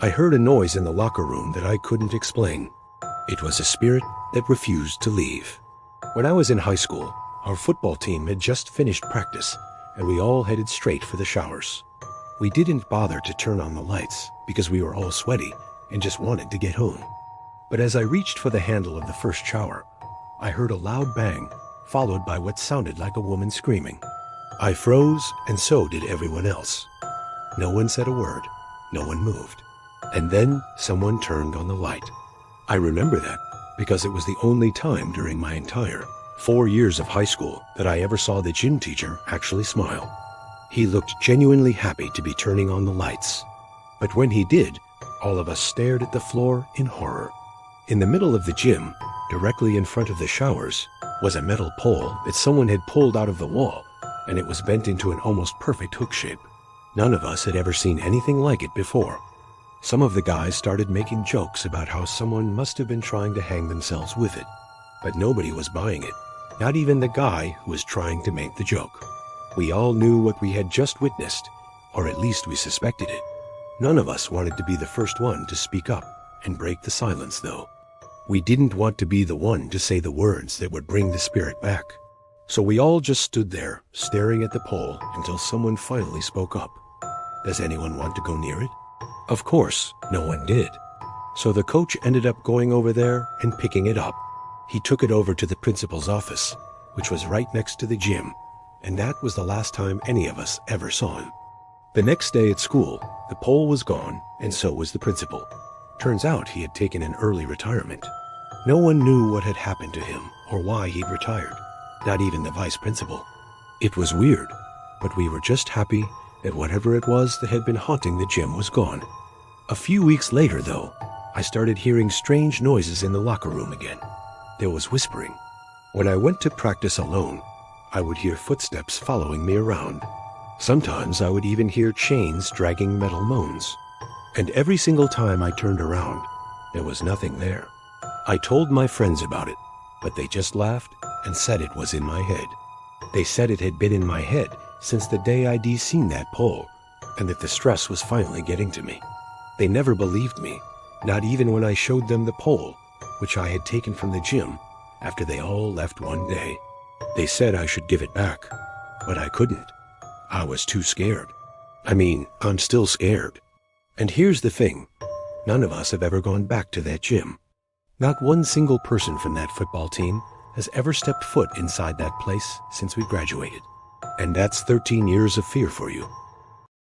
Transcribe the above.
I heard a noise in the locker room that I couldn't explain. It was a spirit that refused to leave. When I was in high school, our football team had just finished practice, and we all headed straight for the showers. We didn't bother to turn on the lights because we were all sweaty and just wanted to get home. But as I reached for the handle of the first shower, I heard a loud bang, followed by what sounded like a woman screaming. I froze, and so did everyone else. No one said a word. No one moved. And then someone turned on the light. I remember that because it was the only time during my entire 4 years of high school that I ever saw the gym teacher actually smile. He looked genuinely happy to be turning on the lights. But when he did, all of us stared at the floor in horror. In the middle of the gym, directly in front of the showers, was a metal pole that someone had pulled out of the wall, and it was bent into an almost perfect hook shape. None of us had ever seen anything like it before. Some of the guys started making jokes about how someone must have been trying to hang themselves with it, but nobody was buying it, not even the guy who was trying to make the joke. We all knew what we had just witnessed, or at least we suspected it. None of us wanted to be the first one to speak up and break the silence, though. We didn't want to be the one to say the words that would bring the spirit back. So we all just stood there, staring at the pole until someone finally spoke up. Does anyone want to go near it? Of course, no one did. So the coach ended up going over there and picking it up. He took it over to the principal's office, which was right next to the gym, and that was the last time any of us ever saw him. The next day at school, the pole was gone, and so was the principal. Turns out he had taken an early retirement. No one knew what had happened to him or why he'd retired, not even the vice principal. It was weird, but we were just happy that whatever it was that had been haunting the gym was gone. A few weeks later, though, I started hearing strange noises in the locker room again. There was whispering. When I went to practice alone, I would hear footsteps following me around. Sometimes I would even hear chains dragging metal moans. And every single time I turned around, there was nothing there. I told my friends about it, but they just laughed and said it was in my head. They said it had been in my head since the day I'd seen that pole, and that the stress was finally getting to me. They never believed me, not even when I showed them the pole, which I had taken from the gym after they all left one day. They said I should give it back, but I couldn't. I was too scared. I'm still scared. And here's the thing, none of us have ever gone back to that gym. Not one single person from that football team has ever stepped foot inside that place since we graduated. And that's 13 years of fear for you.